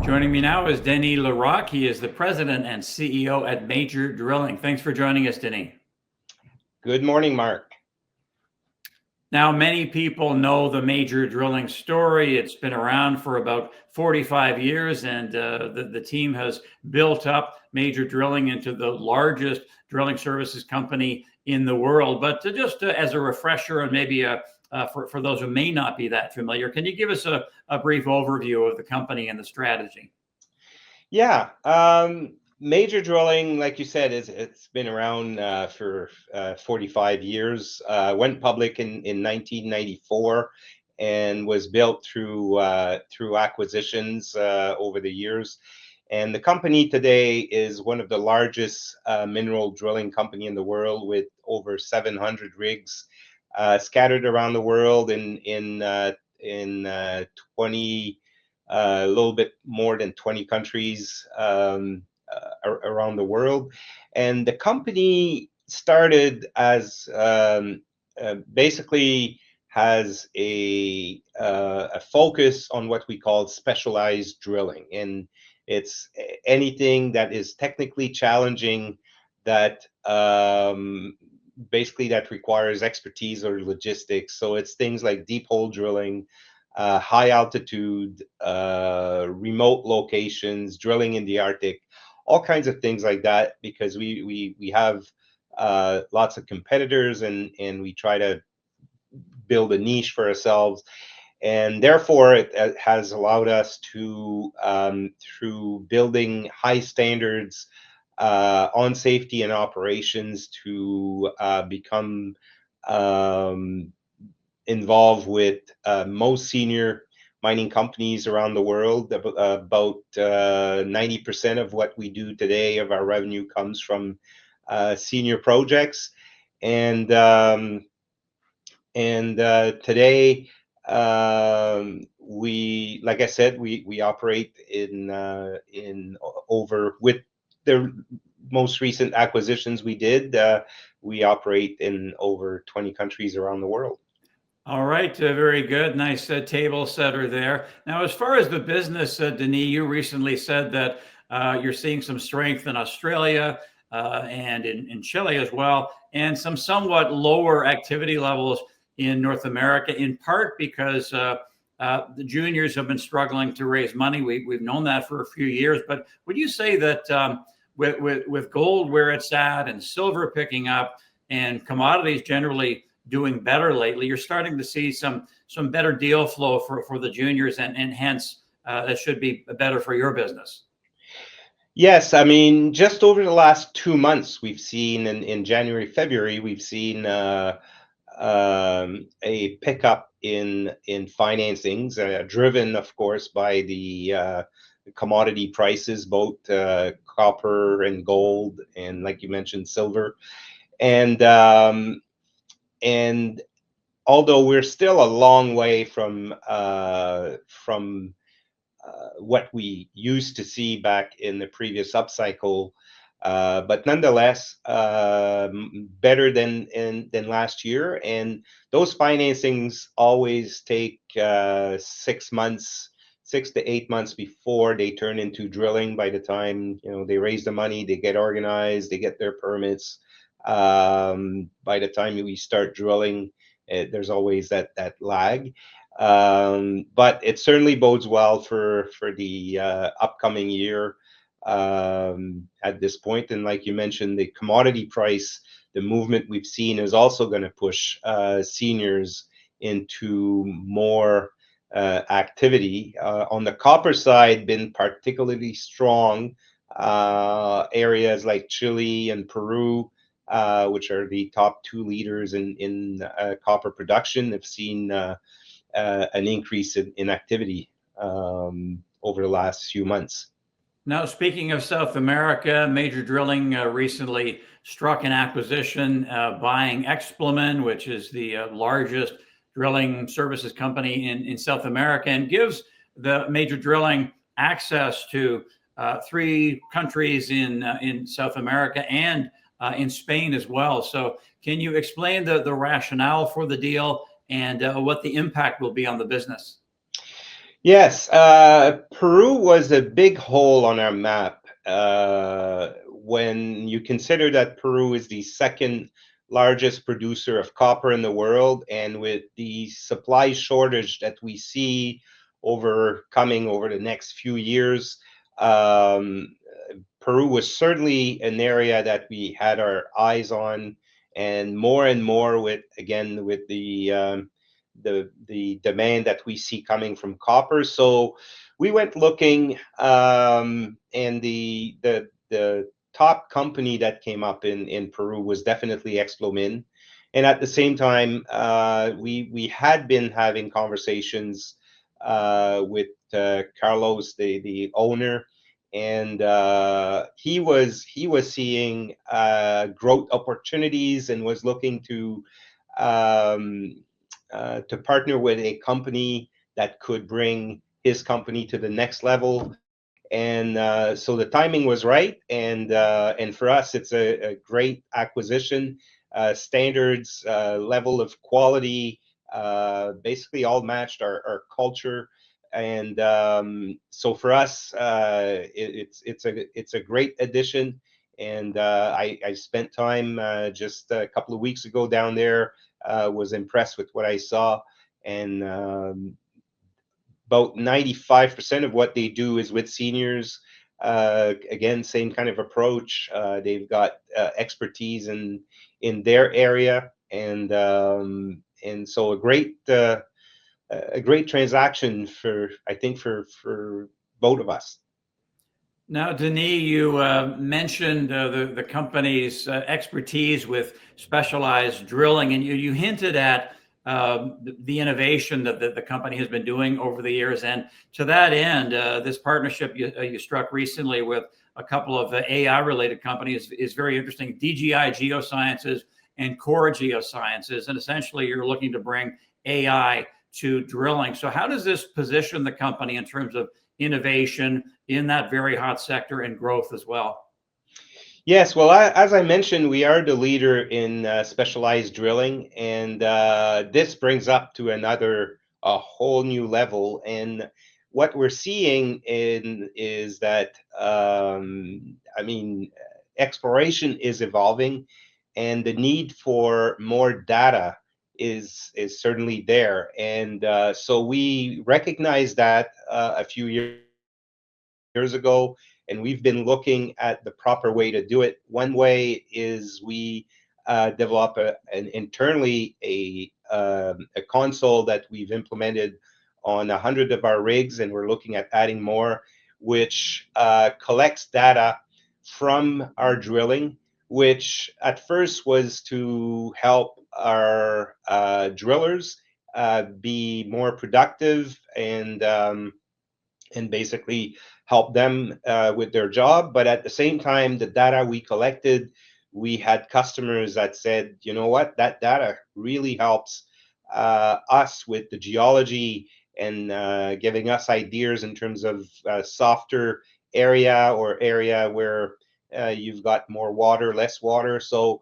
Joining me now is Denis Larocque. He is the president and CEO at Major Drilling. Thanks for joining us, Denis. Good morning, Mark. Now, many people know the Major Drilling story. It's been around for about 45 years, and the team has built up Major Drilling into the largest drilling services company in the world. But just as a refresher, and maybe for those who may not be that familiar, can you give us a brief overview of the company and the strategy? Yeah, Major Drilling, like you said, it's been around for 45 years. Went public in 1994 and was built through acquisitions over the years. And the company today is one of the largest mineral drilling company in the world, with over 700 rigs scattered around the world in 20, a little bit more than 20 countries around the world. And the company started as basically has a focus on what we call specialized drilling. And it's anything that is technically challenging that basically that requires expertise or logistics. So it's things like deep hole drilling, high altitude, remote locations, drilling in the Arctic, all kinds of things like that, because we have lots of competitors, and we try to build a niche for ourselves. And therefore, it has allowed us to, through building high standards on safety and operations, to become involved with most senior mining companies around the world. About 90% of what we do today of our revenue comes from senior projects. And today, we, like I said, we operate in over, with the most recent acquisitions we did, we operate in over 20 countries around the world. All right, very good. Nice table setter there. Now, as far as the business, Denis, you recently said that you're seeing some strength in Australia and in Chile as well, and some somewhat lower activity levels in North America, in part because the juniors have been struggling to raise money. We've known that for a few years. But would you say that with gold where it's at, and silver picking up, and commodities generally doing better lately, you're starting to see some better deal flow for the juniors, and hence that should be better for your business? Yes, I mean, just over the last 2 months, we've seen in January, February, we've seen a pickup in financings, driven, of course, by the commodity prices, both copper and gold, and, like you mentioned, silver. And although we're still a long way from what we used to see back in the previous upcycle, but nonetheless, better than last year. And those financings always take 6 months, 6 to 8 months before they turn into drilling. By the time they raise the money, they get organized, they get their permits. By the time we start drilling, there's always that lag. But it certainly bodes well for the upcoming year at this point. And like you mentioned, the commodity price, the movement we've seen, is also going to push seniors into more activity. On the copper side, been particularly strong. Areas like Chile and Peru, which are the top two leaders in copper production, have seen an increase in activity over the last few months. Now, speaking of South America, Major Drilling recently struck an acquisition, buying Explomin, which is the largest drilling services company in South America, and gives the Major Drilling access to 3 countries in South America and in Spain as well. So can you explain the rationale for the deal and what the impact will be on the business? Yes, Peru was a big hole on our map. When you consider that Peru is the second largest producer of copper in the world, and with the supply shortage that we see coming over the next few years, um, Peru was certainly an area that we had our eyes on, and more with, again, with the demand that we see coming from copper. So we went looking, and the top company that came up in Peru was definitely Explomin. And at the same time, we had been having conversations with Carlos, the owner, and he was seeing growth opportunities and was looking um, to partner with a company that could bring his company to the next level. And so the timing was right, and for us, it's a great acquisition. Standards, level of quality, basically all matched our culture, and so for us, it's a great addition. And I spent time just a couple of weeks ago down there. Was impressed with what I saw, and about 95% of what they do is with seniors. Again, same kind of approach. They've got expertise in their area, and so a great transaction for, I think, for both of us. Now, Denis, you mentioned the company's expertise with specialized drilling, and you hinted at the innovation that the company has been doing over the years. And to that end, this partnership you struck recently with a couple of AI-related companies is very interesting. DGI Geosciences and Core Geosciences, and essentially you're looking to bring AI to drilling. So, how does this position the company in terms of innovation in that very hot sector and growth as well? Yes, well, as I mentioned, we are the leader in specialized drilling, and this brings up to a whole new level. And what we're seeing is that, I mean, exploration is evolving, and the need for more data is certainly there. And so we recognized that a few years ago, and we've been looking at the proper way to do it. One way is we develop internally a console that we've implemented on 100 of our rigs, and we're looking at adding more, which collects data from our drilling, which at first was to help our drillers be more productive, and basically help them with their job. But at the same time, the data we collected, we had customers that said, you know what, that data really helps us with the geology, and giving us ideas in terms of softer area, or area where you've got more water, less water. So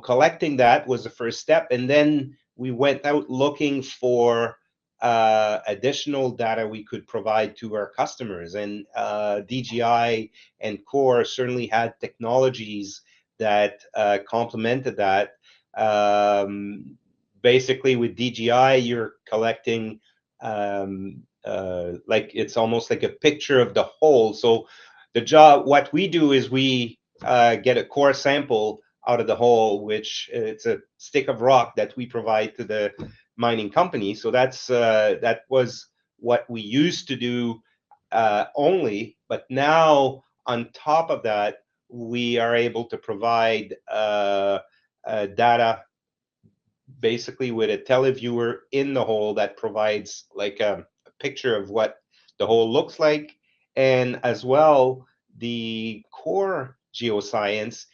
collecting that was the first step, and then we went out looking for additional data we could provide to our customers. And DGI and Core certainly had technologies that complemented that. Basically, with DGI, you're collecting, like, it's almost like a picture of the hole. So what we do is we get a core sample out of the hole, which it's a stick of rock that we provide to the mining company. So that was what we used to do only, but now on top of that, we are able to provide data, basically with a televiewer in the hole that provides like a picture of what the hole looks like. And as well, the core geoscience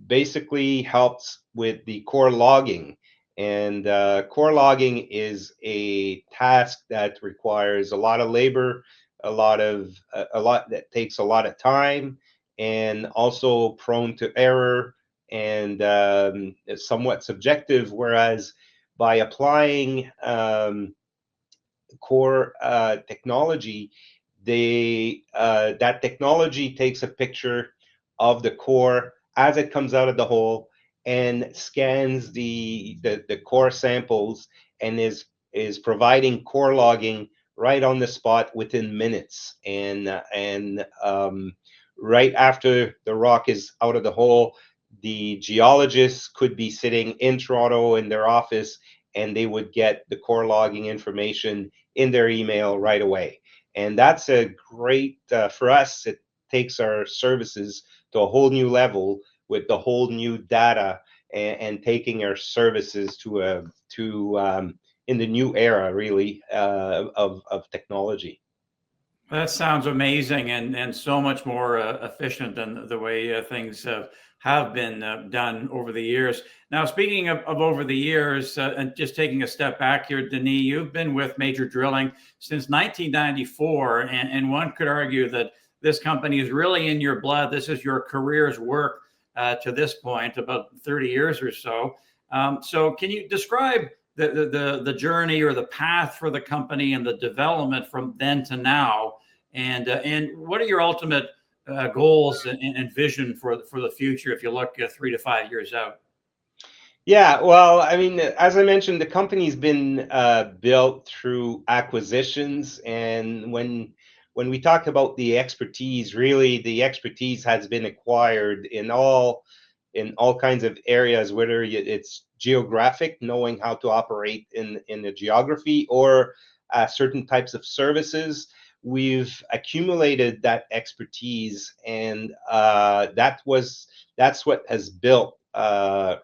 basically helps with the core logging. And core logging is a task that requires a lot of labor, a lot that takes a lot of time, and also prone to error, and somewhat subjective. Whereas by applying core technology, that technology takes a picture of the core as it comes out of the hole and scans the core samples and is providing core logging right on the spot within minutes. And right after the rock is out of the hole, the geologists could be sitting in Toronto in their office, and they would get the core logging information in their email right away. And that's a great, for us, it takes our services to a whole new level with the whole new data, and taking our services to in the new era, really, of technology. That sounds amazing, and so much more efficient than the way things have been done over the years. Now, speaking of over the years, and just taking a step back here, Denis, you've been with Major Drilling since 1994, and one could argue that this company is really in your blood. This is your career's work to this point, about 30 years or so. So can you describe the journey or the path for the company and the development from then to now, and what are your ultimate goals and vision for the future if you look 3 to 5 years out? Yeah, well, I mean, as I mentioned, the company's been built through acquisitions, and when we talk about the expertise, really, the expertise has been acquired in all kinds of areas, whether it's geographic, knowing how to operate in the geography, or certain types of services. We've accumulated that expertise, and that's what has built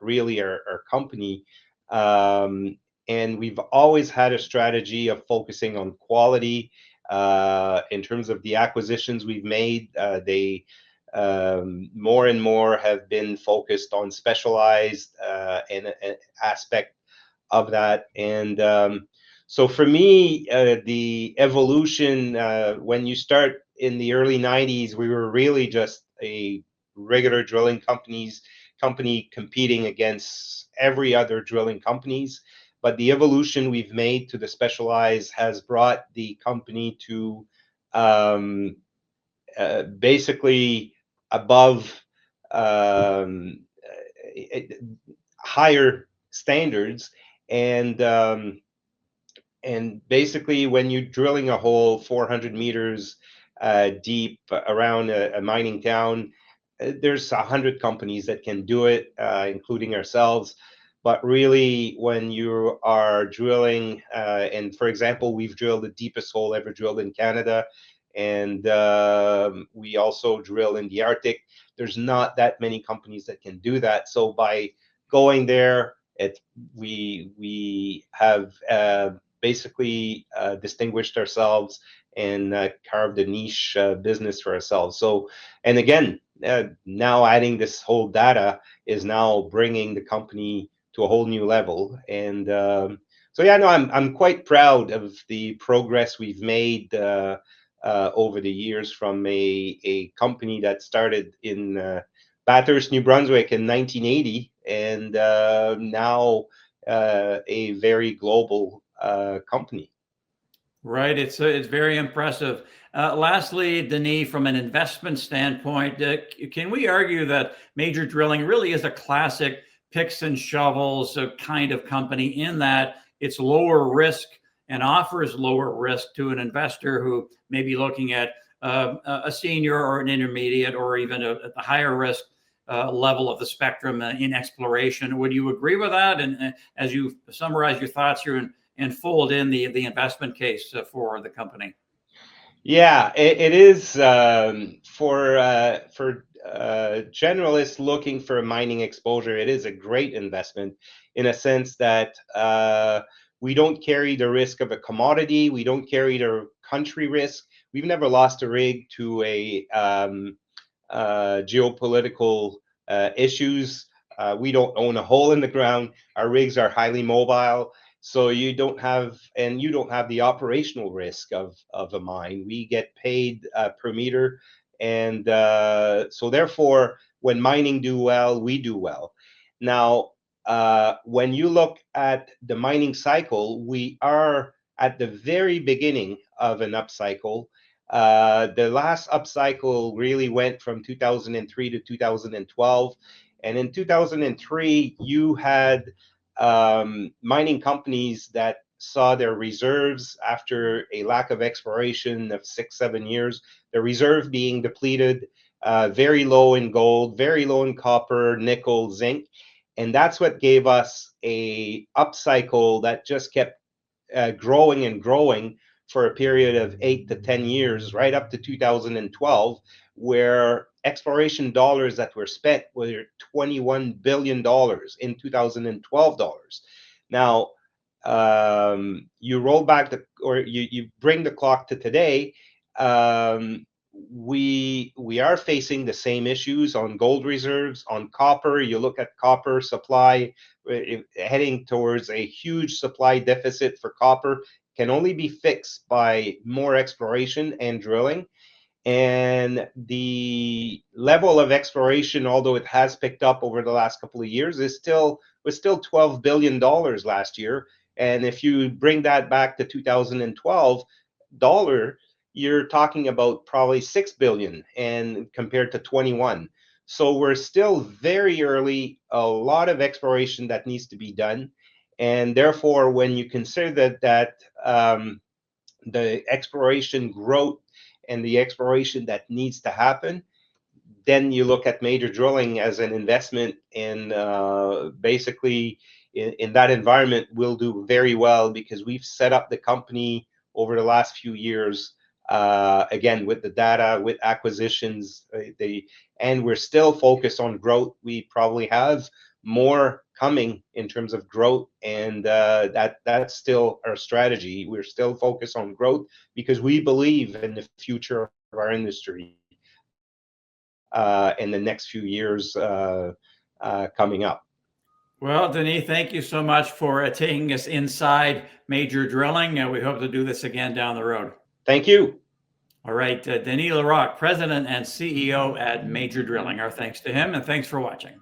really our company. Um, and we've always had a strategy of focusing on quality. In terms of the acquisitions we've made, they more and more have been focused on specialized and aspect of that. And so for me, the evolution, when you start in the early 90s, we were really just a regular drilling company competing against every other drilling companies. But the evolution we've made to the specialized has brought the company to um, basically above um, higher standards. And um, and basically, when you're drilling a hole 400 meters deep around a mining town, there's 100 companies that can do it, including ourselves. But really, when you are drilling, and for example, we've drilled the deepest hole ever drilled in Canada, and we also drill in the Arctic. There's not that many companies that can do that. So by going there, we have basically distinguished ourselves and carved a niche business for ourselves. So, and again, now adding this whole data is now bringing the company to a whole new level. And so, yeah, no, I'm quite proud of the progress we've made over the years, from a company that started in Bathurst, New Brunswick in 1980, and now a very global company. Right, it's very impressive. Lastly, Denis, from an investment standpoint, can we argue that Major Drilling really is a classic picks and shovels kind of company, in that it's lower risk and offers lower risk to an investor who may be looking at a senior or an intermediate, or even a higher risk level of the spectrum in exploration? Would you agree with that? And as you summarize your thoughts here and fold in the investment case for the company? Yeah, it is, for generalists looking for mining exposure. It is a great investment, in a sense that we don't carry the risk of a commodity. We don't carry the country risk. We've never lost a rig to a geopolitical issues. We don't own a hole in the ground. Our rigs are highly mobile, so you don't have the operational risk of a mine. We get paid per meter, and so therefore, when mining do well, we do well. Now, when you look at the mining cycle, we are at the very beginning of an upcycle. The last upcycle really went from 2003 to 2012. And in 2003, you had mining companies that saw their reserves after a lack of exploration of 6-7 years, the reserve being depleted, very low in gold, very low in copper, nickel, zinc. And that's what gave us a upcycle that just kept growing and growing for a period of 8 to 10 years, right up to 2012, where exploration dollars that were spent were $21 billion in 2012 dollars. Now, you roll back you bring the clock to today. We are facing the same issues on gold reserves, on copper. You look at copper supply heading towards a huge supply deficit for copper, can only be fixed by more exploration and drilling. And the level of exploration, although it has picked up over the last couple of years, was still $12 billion last year. And if you bring that back to 2012 dollar, you're talking about probably 6 billion and compared to 21. So we're still very early, a lot of exploration that needs to be done. And therefore, when you consider that the exploration growth and the exploration that needs to happen, then you look at Major Drilling as an investment in basically in that environment will do very well, because we've set up the company over the last few years, again, with the data, with acquisitions, and we're still focused on growth. We probably have more coming in terms of growth, and that's still our strategy. We're still focused on growth because we believe in the future of our industry in the next few years coming up. Well, Denis, thank you so much for taking us inside Major Drilling. We hope to do this again down the road. Thank you. All right, Denis Larocque, President and CEO at Major Drilling. Our thanks to him, and thanks for watching.